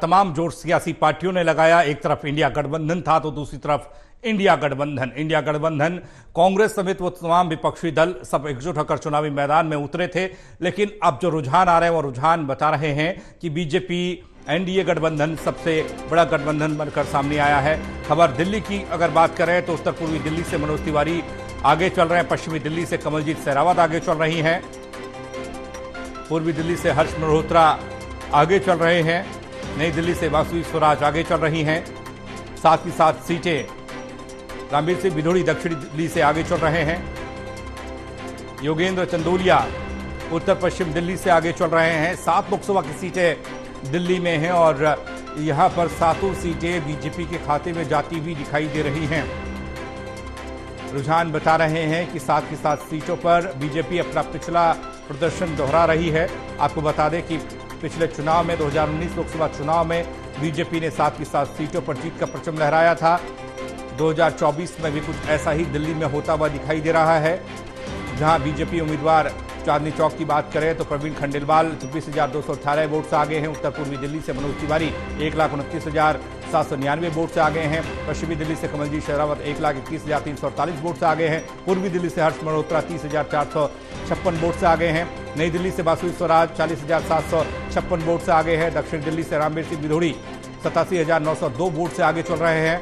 तमाम जोर सियासी पार्टियों ने लगाया। एक तरफ इंडिया गठबंधन था तो दूसरी तरफ इंडिया गठबंधन कांग्रेस समेत वो तमाम विपक्षी दल सब एकजुट होकर चुनावी मैदान में उतरे थे। लेकिन अब जो रुझान आ रहे हैं वो रुझान बता रहे हैं कि बीजेपी एनडीए गठबंधन सबसे बड़ा गठबंधन बनकर सामने आया है। खबर दिल्ली की अगर बात करें तो उत्तर पूर्वी दिल्ली से मनोज तिवारी आगे चल रहे हैं, पश्चिमी दिल्ली से कमलजीत शेरावत आगे चल रही हैं, पूर्वी दिल्ली से हर्ष मल्होत्रा आगे चल रहे हैं, नई दिल्ली से वासुदेव स्वराज आगे चल रही हैं। साथ ही साथ सीटें रणबीर सिंह बिधूड़ी दक्षिण दिल्ली से आगे चल रहे हैं, योगेंद्र चंदोलिया उत्तर पश्चिम दिल्ली से आगे चल रहे हैं। 7 लोकसभा की सीटें दिल्ली में हैं और यहां पर 7 सीटें बीजेपी के खाते में जाती हुई दिखाई दे रही हैं। रुझान बता रहे हैं कि 7 की 7 सीटों पर बीजेपी अपना पिछला प्रदर्शन दोहरा रही है। आपको बता दें कि पिछले चुनाव में 2019 लोकसभा चुनाव में बीजेपी ने 7 की 7 सीटों पर जीत का परचम लहराया था। 2024 में भी कुछ ऐसा ही दिल्ली में होता हुआ दिखाई दे रहा है, जहां बीजेपी उम्मीदवार चांदनी चौक की बात करें तो प्रवीण खंडेलवाल 26,218 वोट से आगे हैं। उत्तर पूर्वी दिल्ली से मनोज तिवारी 1,29,799 वोट से आगे हैं। पश्चिमी दिल्ली से कमलजीत शेरावत 1,21,348 वोट से आगे हैं। पूर्वी दिल्ली से हर्ष मल्होत्रा 30,456 वोट से आगे हैं। नई दिल्ली से वासुदेव स्वराज 40,756 वोट से आगे हैं। दक्षिण दिल्ली से रणबीर सिंह बिधूड़ी 87,902 वोट से आगे चल रहे हैं।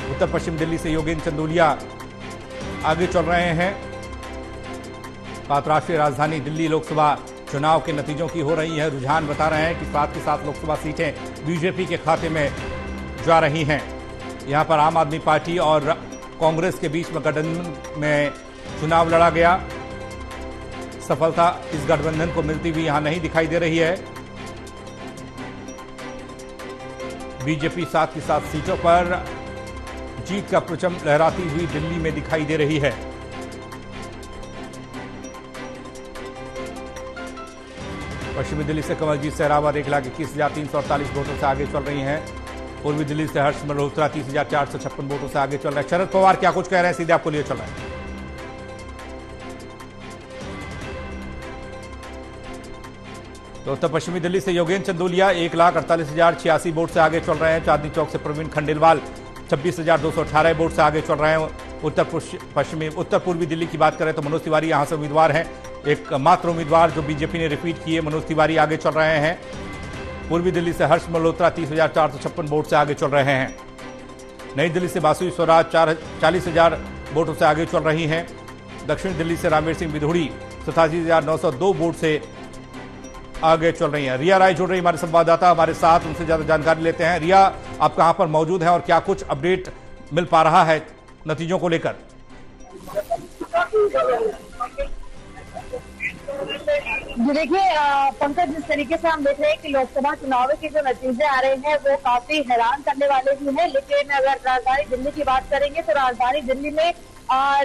उत्तर पश्चिम दिल्ली से योगेंद्र चंदोलिया आगे चल रहे हैं। बात राष्ट्रीय राजधानी दिल्ली लोकसभा चुनाव के नतीजों की हो रही है। रुझान बता रहे हैं कि 7 की 7 लोकसभा सीटें बीजेपी के खाते में जा रही हैं। यहां पर आम आदमी पार्टी और कांग्रेस के बीच में गठबंधन में चुनाव लड़ा गया। सफलता इस गठबंधन को मिलती हुई यहां नहीं दिखाई दे रही है। बीजेपी 7 की 7 सीटों पर जीत का परचम लहराती हुई दिल्ली में दिखाई दे रही है। पश्चिमी दिल्ली से कमलजीत शेरावत 1,21,348 वोटों से आगे चल रही हैं। पूर्वी दिल्ली से हर्ष मल्होत्रा 30,456 वोटों से आगे चल रहे हैं। शरद पवार क्या कुछ कह रहे हैं, सीधे आपको लिए चल रहे हैं। तो उत्तर पश्चिमी दिल्ली से योगेंद्र चंदोलिया 1,48,086 वोट से आगे चल रहे हैं। चांदनी चौक से प्रवीण खंडेलवाल 26,218 वोट से आगे चल रहे हैं। उत्तर पूर्वी दिल्ली की बात करें तो मनोज तिवारी यहां से उम्मीदवार हैं, एक मात्र उम्मीदवार जो बीजेपी ने रिपीट किए, मनोज तिवारी आगे चल रहे हैं। पूर्वी दिल्ली से हर्ष मल्होत्रा 30,456 वोट से आगे चल रहे हैं। नई दिल्ली से वासुदेव स्वराज 40,000 वोटों से आगे चल रही हैं। दक्षिण दिल्ली से रणबीर सिंह बिधूड़ी 87,902 वोट से आगे चल रही हैं। रिया राय जुड़ रही हमारे संवाददाता हमारे साथ, उनसे ज्यादा जानकारी लेते हैं। रिया, आप कहां पर मौजूद हैं और क्या कुछ अपडेट मिल पा रहा है नतीजों को लेकर? देखिए पंकज, जिस तरीके से हम देख रहे हैं कि लोकसभा चुनाव के जो नतीजे आ रहे हैं वो काफी हैरान करने वाले भी हैं। लेकिन अगर राजधानी दिल्ली की बात करेंगे तो राजधानी दिल्ली में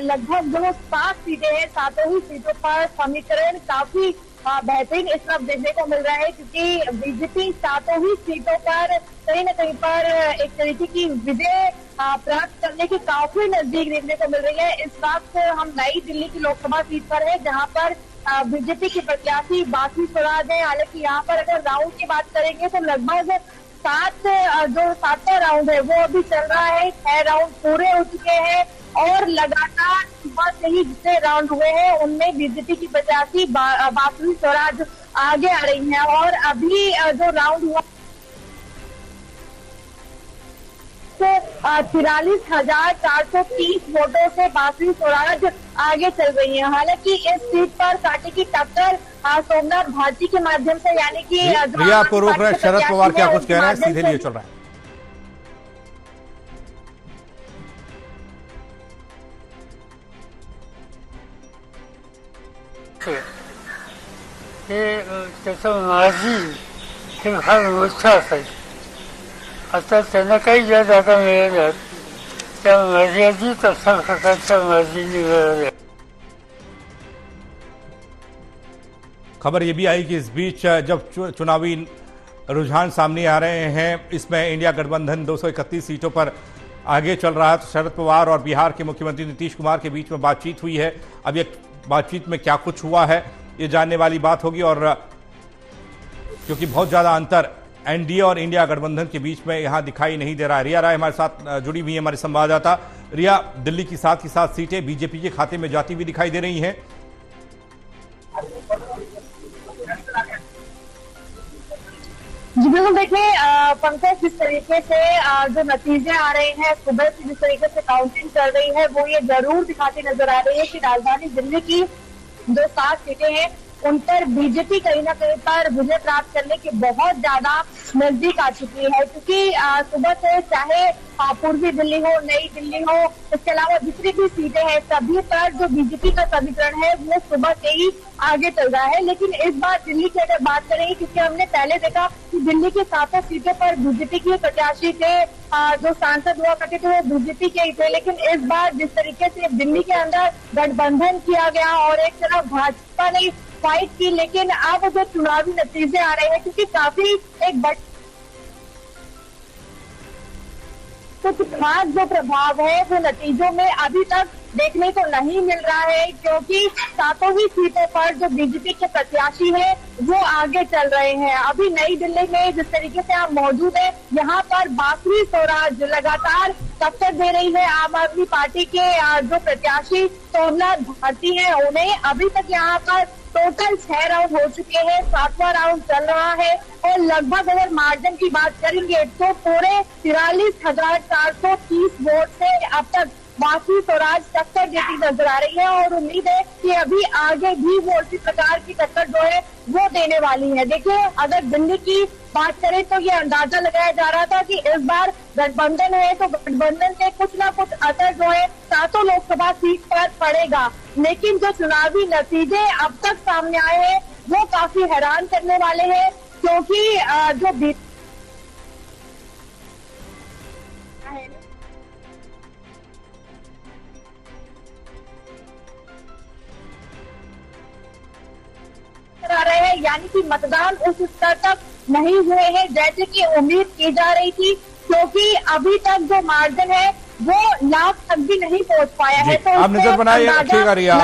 लगभग जो 7 सीटें हैं, 7 ही सीटों पर समीकरण काफी बेहतरीन इस तरफ देखने को मिल रहा है, क्योंकि बीजेपी 7 ही सीटों पर कहीं न कहीं पर एक तरीके की विजय प्राप्त करने की काफी नजदीक देखने को मिल रही है। इस वक्त हम नई दिल्ली की लोकसभा सीट पर है, जहां पर बीजेपी के प्रत्याशी वासुदेव स्वराज है। हालांकि यहाँ पर अगर राउंड की बात करेंगे तो लगभग 7वां राउंड है वो अभी चल रहा है। 6 राउंड पूरे हो चुके हैं और लगातार सुबह से ही जितने राउंड हुए हैं उनमें बीजेपी की प्रत्याशी वासुदेव स्वराज आगे आ रही हैं। और अभी जो राउंड हुआ 43,430 वोटों से वासुदेव स्वराज आगे चल रही है। हालांकि इस सीट पर कांटे की टक्कर सोमनाथ भारती के माध्यम से, यानी कि रिया आपको रोक रहे हैं। शरद पवार क्या कुछ कह रहे हैं, सीधे लिए चल रहा है। आता त्यांना काही ज्या जागा मिळाल्यात त्या मर्यादित अशा प्रकारच्या मर्जी निघाल्या। खबर यह भी आई कि इस बीच जब चुनावी रुझान सामने आ रहे हैं, इसमें इंडिया गठबंधन 231 सीटों पर आगे चल रहा है, तो शरद पवार और बिहार के मुख्यमंत्री नीतीश कुमार के बीच में बातचीत हुई है। अब ये बातचीत में क्या कुछ हुआ है ये जानने वाली बात होगी, और क्योंकि बहुत ज़्यादा अंतर एनडीए और इंडिया गठबंधन के बीच में यहां दिखाई नहीं दे रहा है। रिया राय हमारे साथ जुड़ी हुई है, हमारे संवाददाता। रिया, दिल्ली की साथ ही सात सीटें बीजेपी के खाते में जाती हुई दिखाई दे रही हैं। जी बिल्कुल, देखिए पंकज, जिस तरीके से जो नतीजे आ रहे हैं, सुबह से जिस तरीके से काउंटिंग चल रही है, वो ये जरूर दिखाती नजर आ रही है कि राजधानी दिल्ली की जो 7 सीटें हैं उन पर बीजेपी कहीं ना कहीं पर विजय प्राप्त करने के बहुत ज्यादा नजदीक आ चुकी है, क्योंकि सुबह से चाहे पूर्वी दिल्ली हो, नई दिल्ली हो, इसके अलावा जितनी भी सीटें हैं सभी पर जो बीजेपी का समीकरण है वो सुबह से ही आगे चल रहा है। लेकिन इस बार दिल्ली की अगर बात करें, क्योंकि हमने पहले देखा कि दिल्ली की 7 सीटों पर बीजेपी के प्रत्याशी थे, जो सांसद हुआ करते थे वो बीजेपी के ही थे, लेकिन इस बार जिस तरीके से दिल्ली के अंदर गठबंधन किया गया और एक तरफ भाजपा ने फाइट की, लेकिन अब जो चुनावी नतीजे आ रहे हैं, क्योंकि काफी एक कुछ खास जो प्रभाव है वो नतीजों में अभी तक देखने को नहीं मिल रहा है, क्योंकि 7 ही सीटों पर जो बीजेपी के प्रत्याशी हैं वो आगे चल रहे हैं। अभी नई दिल्ली में जिस तरीके से आप मौजूद है, यहाँ पर बासुरी स्वराज लगातार टक्कर दे रही है आम आदमी पार्टी के जो प्रत्याशी सोमनाथ भारती हैं उन्हें। अभी तक यहाँ पर टोटल 6 राउंड हो चुके हैं, 7वां राउंड चल रहा है और लगभग अगर मार्जिन की बात करेंगे तो पूरे 43,430 वोट से अब तक बासुरी स्वराज टक्कर देती नजर आ रही है और उम्मीद है कि अभी आगे भी वो इसी प्रकार की टक्कर जो है वो देने वाली है। देखिए, अगर दिल्ली की बात करें तो ये अंदाजा लगाया जा रहा था कि इस बार गठबंधन है तो गठबंधन से कुछ ना कुछ असर जो है 7 लोकसभा सीट पर पड़ेगा, लेकिन जो चुनावी नतीजे अब तक सामने आए हैं वो काफी हैरान करने वाले हैं, क्योंकि जो आ रहे हैं, यानी कि मतदान उस स्तर तक नहीं हुए हैं जैसे कि उम्मीद की जा रही थी, क्योंकि अभी तक जो मार्जिन है वो लाख तक भी नहीं पहुंच पाया है। तो आप नजर बनाए रखिएगा रिया।